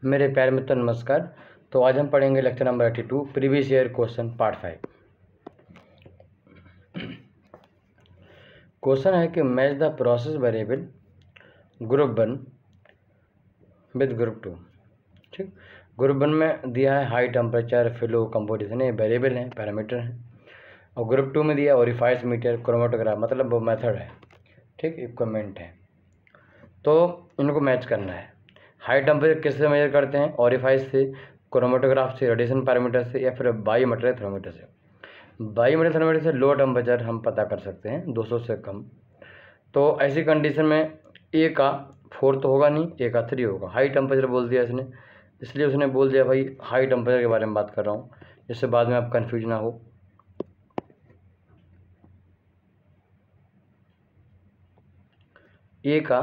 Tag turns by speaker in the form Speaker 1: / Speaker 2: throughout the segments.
Speaker 1: मेरे प्यारे मित्र नमस्कार। तो आज हम पढ़ेंगे lecture number 82 previous year question part 5। Question है कि match the process variable group 1 with group 2। ठीक, ग्रुप 1 में दिया है हाई टेम्परेचर, फ्लो, कंपोजिशन, ये वेरिएबल हैं, पैरामीटर हैं। और ग्रुप 2 में दिया ओरिफाइस मीटर, क्रोमेटोग्राफ, मतलब वो मेथड है, ठीक, इक्विपमेंट है। तो इनको मैच करना है। हाई टेम्परेचर किससे मेजर करते हैं? ओरिफाइस से, क्रोमेटोग्राफ से, रेडिएशन पैरामीटर से, या फिर बायोमेट्रिक थर्मोमीटर से। बायोमेट्रिक थर्मोमीटर से लो टेम्परेचर हम पता कर सकते हैं 200 से कम। तो ऐसी कंडीशन में ए का 4 तो होगा नहीं, ए का 3 होगा। हाई टेम्परेचर बोल दिया इसने, इसलिए उसने बोल दिया भाई हाई टेम्परेचर के बारे में बात कर रहा हूँ, जिससे बाद में आप कन्फ्यूज ना हो। ए का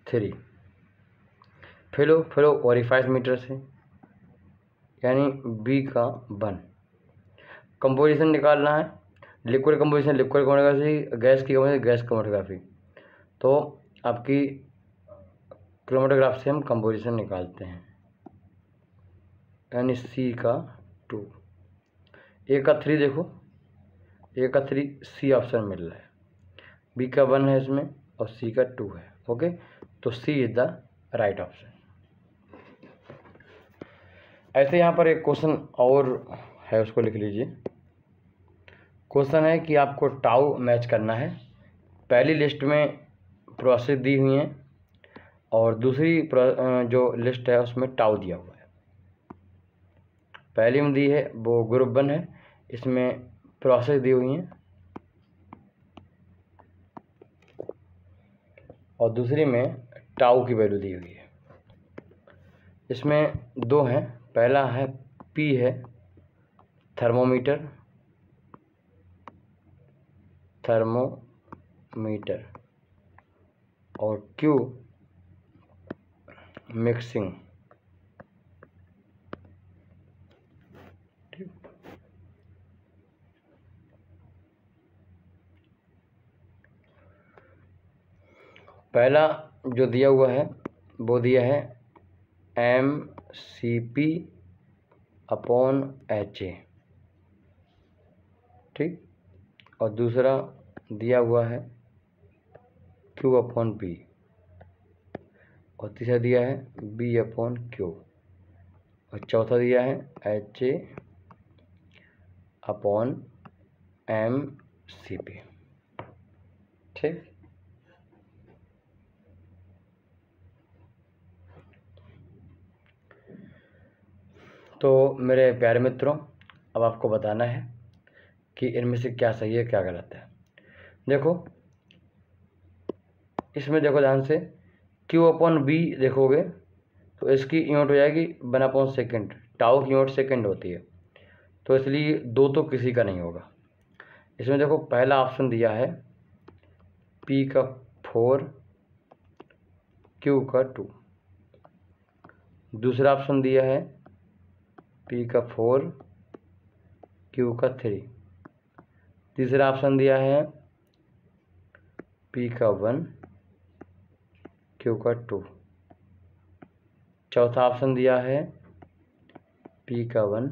Speaker 1: 3, फ्लो ओरिफाइस मीटर से, यानी बी का 1। कंपोजिशन निकालना है, liquid composition liquid chromatography, gas की कंपोजिशन गैस क्रोमेटोग्राफी। तो आपकी क्रोमेटोग्राफ से हम कंपोजिशन निकालते हैं, यानी सी का 2। ए का 3 देखो, ए का 3 सी ऑप्शन मिल रहा है, बी का 1 है इसमें और सी का 2 है। ओके, तो सी इज द राइट ऑप्शन। ऐसे यहाँ पर एक क्वेश्चन और है, उसको लिख लीजिए। क्वेश्चन है कि आपको टाउ मैच करना है। पहली लिस्ट में प्रोसेस दी हुई हैं और दूसरी जो लिस्ट है उसमें टाउ दिया हुआ है। पहली में दी है वो ग्रुप 1 है, इसमें प्रोसेस दी हुई हैं, और दूसरी में टाउ की वैल्यू दी हुई है। इसमें दो हैं, पहला है पी है थर्मोमीटर और क्यू मिक्सिंग। ठीक, पहला जो दिया हुआ है वो दिया है MCP अपॉन HA, ठीक, और दूसरा दिया हुआ है Q अपॉन B, और तीसरा दिया है B अपॉन Q, और चौथा दिया है HA अपॉन MCP। ठीक, तो मेरे प्यारे मित्रों, अब आपको बताना है कि इनमें से क्या सही है क्या गलत है। देखो इसमें देखो ध्यान से, Q अपॉन B देखोगे तो इसकी यूनिट हो जाएगी 1 अपॉन सेकेंड, टाउ की यूनिट सेकेंड होती है, तो इसलिए दो तो किसी का नहीं होगा। इसमें देखो पहला ऑप्शन दिया है P का 4, Q का 2। दूसरा ऑप्शन दिया है P का 4, Q का 3। तीसरा ऑप्शन दिया है P का 1, Q का 2। चौथा ऑप्शन दिया है P का 1,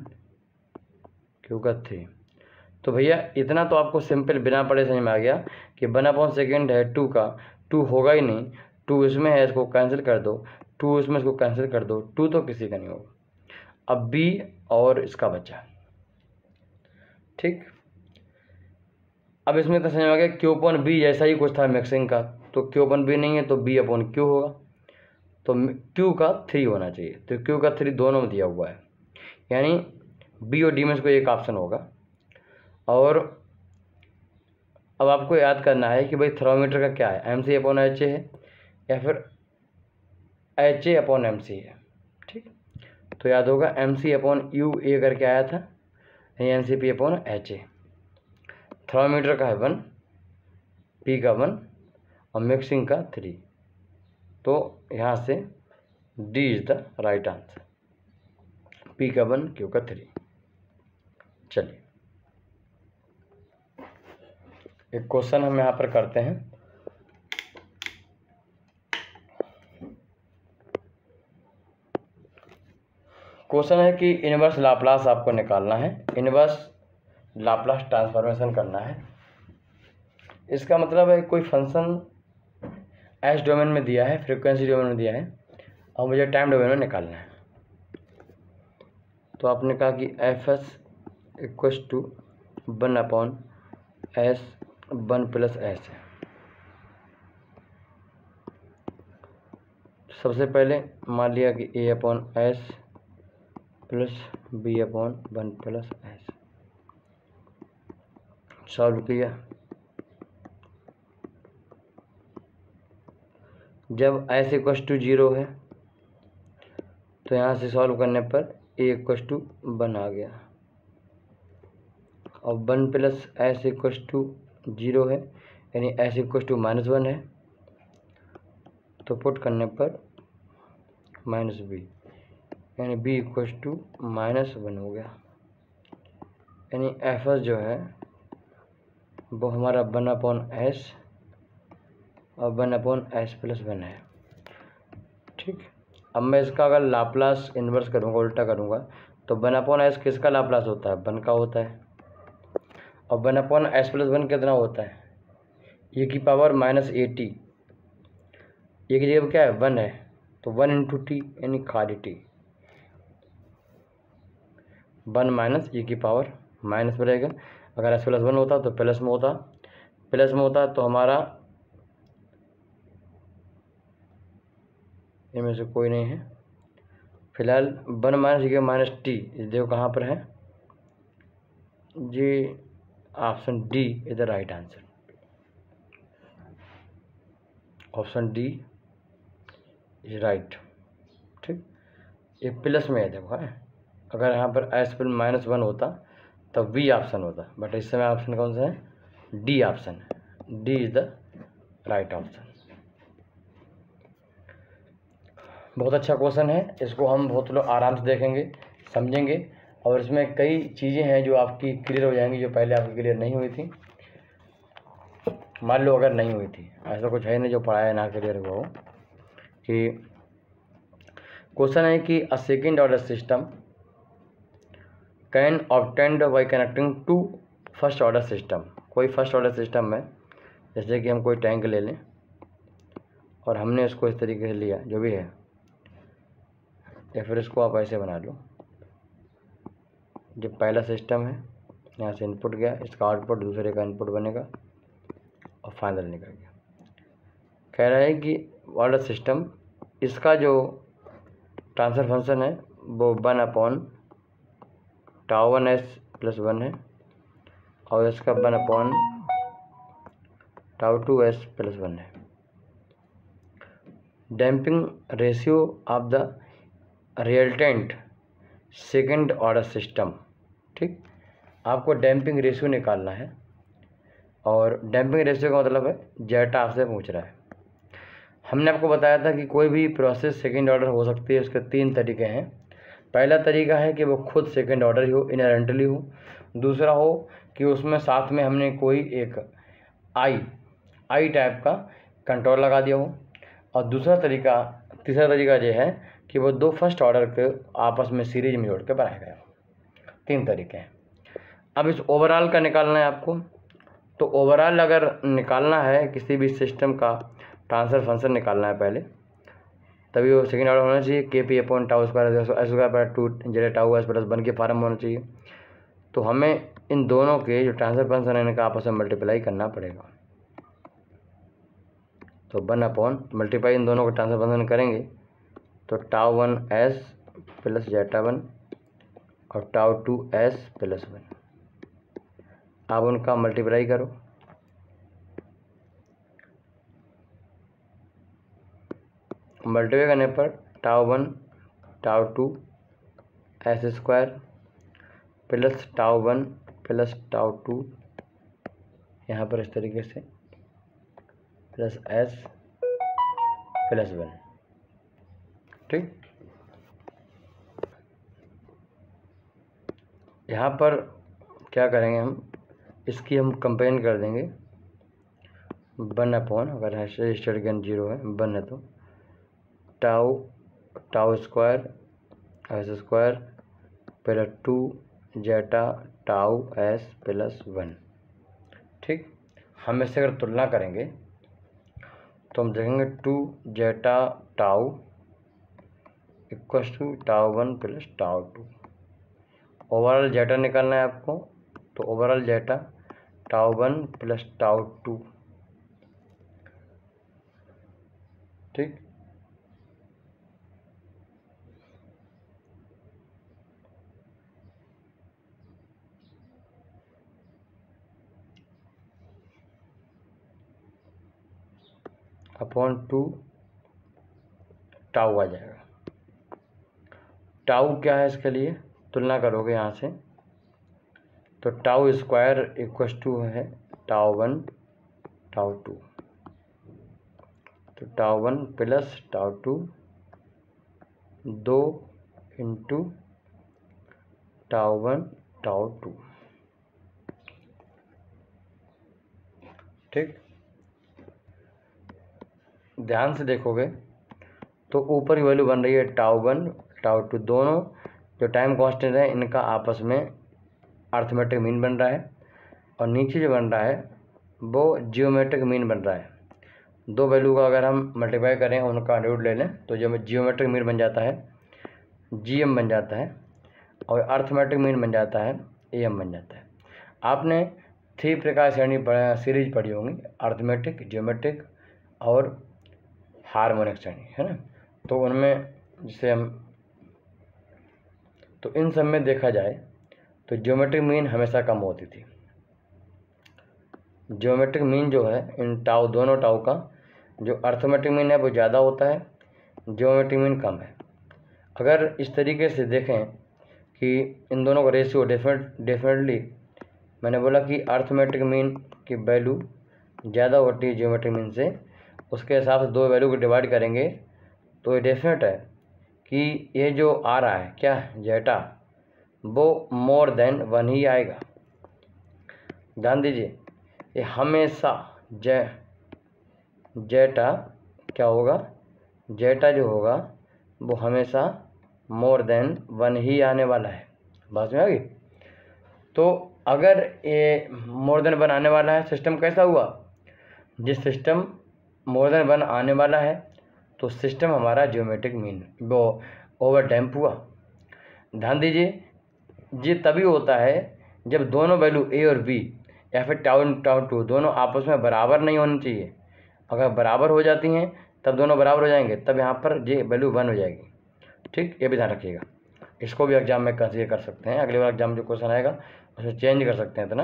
Speaker 1: Q का 3। तो भैया इतना तो आपको सिंपल बिना पढ़े समझ में आ गया कि 1 अपॉन सेकेंड है 2 का, 2 होगा ही नहीं, 2 इसमें है, इसको कैंसिल कर दो, 2 इसमें, इसको कैंसिल कर दो, 2 तो किसी का नहीं होगा। अब B और इसका बचा, ठीक। अब इसमें तो समझ में आ गया Q अपॉन B जैसा ही कुछ था मिक्सिंग का, तो Q अपॉन B नहीं है तो B अपॉन Q होगा, तो Q का 3 होना चाहिए, तो Q का 3 दोनों में दिया हुआ है, यानी B और D में से कोई एक ऑप्शन होगा। और अब आपको याद करना है कि भाई थर्मोमीटर का क्या है, MC अपॉन HA है या फिर HA अपॉन MC है, ठीक। तो याद होगा MC अपॉन UA करके आया था, यानी MCP अपॉन HA। थर्मोमीटर का है 1, P का 1 और मिक्सिंग का 3, तो यहाँ से D is the right answer, P का 1 Q का 3। चलिए एक क्वेश्चन हम यहाँ पर करते हैं। क्वेश्चन है कि इनवर्स लाप्लास आपको निकालना है, इनवर्स लाप्लास ट्रांसफॉर्मेशन करना है। इसका मतलब है कोई फंक्शन एस डोमेन में दिया है, फ्रीक्वेंसी डोमेन में दिया है, और मुझे टाइम डोमेन में निकालना है। तो आपने कहा कि F S equals to 1/s 1+s है। सबसे पहले मान लिया कि a/s प्लस b/1+s सॉल्व किया। जब s इक्वस टू 0 है तो यहाँ से सॉल्व करने पर a इक्वस टू 1 आ गया, और 1+s इक्वस टू 0 है, यानी s इक्वस टू -1 है, तो पुट करने पर -b, यानी b इक्वस टू -1 हो गया। यानी एफ एस जो है वो हमारा 1/s और 1/s+1 है। ठीक, अब मैं इसका अगर लाप्लास इन्वर्स करूँगा, उल्टा करूँगा, तो 1/s किसका लाप्लास होता है? 1 का होता है। और 1/s+1 कितना होता है? e⁻−at, ये की जगह क्या है? 1 है, तो 1 × t यानी खाली t। 1 माइनस e⁻, बनेगा। अगर s+1 होता तो प्लस में होता, तो हमारा इनमें से कोई नहीं है फिलहाल। 1 - e⁻t, देखो कहाँ पर है जी? Option D is the right answer. Option D is right. ठीक, ये प्लस में है, देखो है। अगर यहाँ पर s+-1 होता तब बी ऑप्शन होता, बट इस समय ऑप्शन कौन सा है? डी ऑप्शन है। D is the right option. बहुत अच्छा क्वेश्चन है, इसको हम बहुत लोग आराम से देखेंगे, समझेंगे, और इसमें कई चीज़ें हैं जो आपकी क्लियर हो जाएंगी, जो पहले आपकी क्लियर नहीं हुई थी। मान लो अगर नहीं हुई थी, ऐसा कुछ है नहीं जो पढ़ाया ना क्लियर हुआ हो। कि क्वेश्चन है कि a second order system can obtained by connecting to first order system. कोई फर्स्ट ऑर्डर सिस्टम में, जैसे कि हम कोई टैंक ले लें और हमने इसको इस तरीके से लिया, जो भी है, या फिर इसको आप ऐसे बना लो। जो पहला सिस्टम है, यहाँ से इनपुट गया, इसका आउटपुट दूसरे का इनपुट बनेगा और फाइनल निकल गया। कह रहा है कि ऑर्डर सिस्टम, इसका जो ट्रांसफर फंक्शन है वो 1/τ1s+1 है, और इसका 1/τ2s+1 है। Damping ratio of the resultant second order system. ठीक, आपको डैम्पिंग रेशियो निकालना है, और डैम्पिंग रेशियो का मतलब है जेटा आपसे पूछ रहा है। हमने आपको बताया था कि कोई भी प्रोसेस सेकेंड ऑर्डर हो सकती है, उसके 3 तरीके हैं। पहला तरीका है कि वो खुद सेकेंड ऑर्डर ही हो, इनहेरेंटली हो। दूसरा हो कि उसमें साथ में हमने कोई एक आई टाइप का कंट्रोल लगा दिया हो। और तीसरा तरीका ये है कि वो 2 फर्स्ट ऑर्डर के आपस में सीरीज में जोड़ के बनाया गया हो। 3 तरीके हैं। अब इस ओवरऑल का निकालना है आपको। तो ओवरऑल अगर निकालना है किसी भी सिस्टम का ट्रांसफर फंक्शन निकालना है पहले, तभी वो सेकेंड ऑर्डर होना चाहिए। Kp/τ² जैसे τs+1 के फॉर्म होना चाहिए। तो हमें इन दोनों के जो ट्रांसफर फंक्शन है इनका आपस में मल्टीप्लाई करना पड़ेगा। तो 1/, इन दोनों को ट्रांसफर फंक्शन करेंगे तो τ1s + ζ1 और τ2s+1। आप उनका मल्टीप्लाई करो, मल्टीप्लाई करने पर τ1 τ2 s² + τ1 + τ2, यहाँ पर इस तरीके से +s+1। ठीक, यहाँ पर क्या करेंगे हम, इसकी हम कंपेयर कर देंगे। 1/, अगर रजिस्टर्ड गेन 0 है, 1 है तो τ² S square plus 2 zeta tau S plus 1। ठीक, हम इससे अगर तुलना करेंगे तो हम देखेंगे 2 zeta tau equals to tau 1 plus tau 2। Overall zeta निकालना है आपको, तो overall zeta tau 1 plus tau 2। ठीक, अपॉन 2 टाउ आ जाएगा। टाउ क्या है इसके लिए तुलना करोगे यहाँ से, तो टाउ स्क्वायर इक्वल्स टू है टाउ 1 टाउ 2, तो tau 1 plus tau 2 2 into tau 1 tau 2। ठीक, ध्यान से देखोगे तो ऊपर की वैल्यू बन रही है टाउ 1 टाउ 2, दोनों जो टाइम कांस्टेंट है इनका आपस में अर्थमेटिक मीन बन रहा है, और नीचे जो बन रहा है वो जियोमेट्रिक मीन बन रहा है। दो वैल्यू का अगर हम मल्टीप्लाई करें, उनका रूट ले लें, तो जो जियोमेट्रिक मीन बन जाता है जीएम बन जाता है, और अर्थमेटिक मीन बन जाता है एएम बन जाता है। आपने 3 प्रकार सीरीज पढ़ी होंगी, अर्थमेटिक, जियोमेट्रिक और हार्मोनिक श्रेणी, है ना। तो उनमें जैसे हम, तो इन सब में देखा जाए तो ज्योमेट्रिक मीन हमेशा कम होती थी। ज्योमेट्रिक मीन जो है इन टाउ, दोनों टाउ का जो अर्थमेटिक मीन है वो ज़्यादा होता है, ज्योमेट्रिक मीन कम है। अगर इस तरीके से देखें कि इन दोनों का रेशियो डेफिनेटली मैंने बोला कि अर्थमेटिक मीन की वैल्यू ज़्यादा होती है ज्योमेट्रिक मीन से, उसके हिसाब से दो वैल्यू को डिवाइड करेंगे तो ये डेफिनेट है कि ये जो आ रहा है क्या जेटा, वो मोर देन 1 ही आएगा। ध्यान दीजिए, ये हमेशा जेटा क्या होगा, जेटा जो होगा वो हमेशा मोर देन 1 ही आने वाला है। बात में आ गई। तो अगर ये मोर देन 1 आने वाला है, सिस्टम कैसा हुआ, जिस सिस्टम मोर देन 1 आने वाला है तो सिस्टम हमारा ज्योमेट्रिक मीन वो ओवर डैम्प हुआ। ध्यान दीजिए, ये तभी होता है जब दोनों वैल्यू ए और बी या फिर टाउ 1 टाउ 2 दोनों आपस में बराबर नहीं होनी चाहिए। अगर बराबर हो जाती हैं तब दोनों बराबर हो जाएंगे, तब यहाँ पर ये वैल्यू 1 हो जाएगी। ठीक, ये भी ध्यान रखिएगा। इसको भी एग्जाम में कंसीडर कर सकते हैं, अगले बार एग्जाम जो क्वेश्चन आएगा उसमें चेंज कर सकते हैं इतना।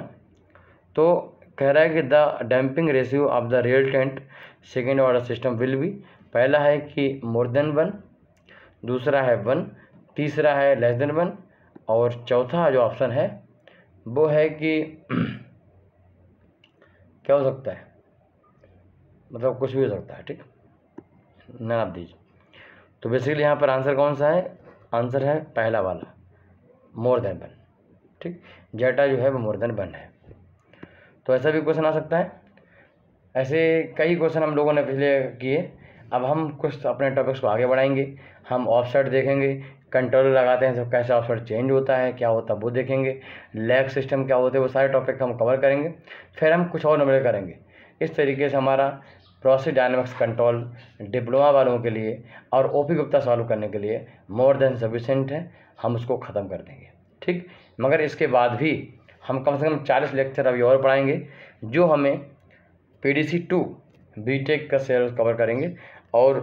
Speaker 1: तो कह रहा है कि the damping ratio of the resultant second order system will be, पहला है कि मोर देन 1, दूसरा है 1, तीसरा है लेस देन 1, और चौथा जो ऑप्शन है वो है कि क्या हो सकता है, मतलब कुछ भी हो सकता है। ठीक, नन ऑफ दीज। तो बेसिकली यहाँ पर आंसर कौन सा है, आंसर है पहला वाला मोर देन 1। ठीक, जेटा जो है वो मोर देन 1 है। तो ऐसा भी क्वेश्चन आ सकता है। ऐसे कई क्वेश्चन हम लोगों ने पिछले किए। अब हम कुछ अपने टॉपिक्स को आगे बढ़ाएंगे। हम ऑफसेट देखेंगे, कंट्रोल लगाते हैं तो कैसे ऑफसेट चेंज होता है, क्या होता है वो देखेंगे, लैग सिस्टम क्या होते हैं, वो सारे टॉपिक हम कवर करेंगे। फिर हम कुछ और नंबर करेंगे। इस तरीके से हमारा प्रोसेस डायनामिक्स कंट्रोल डिप्लोमा वालों के लिए और ओपी गुप्ता सॉल्व करने के लिए मोर देन सफिशिएंट है, हम उसको ख़त्म कर देंगे। ठीक, मगर इसके बाद भी हम कम से कम 40 लेक्चर अभी और पढ़ाएंगे, जो हमें PDC 2 बीटेक का सिलेबस कवर करेंगे, और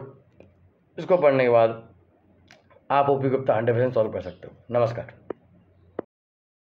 Speaker 1: इसको पढ़ने के बाद आप ओपी गुप्ता 100% सॉल्व कर सकते हो। नमस्कार।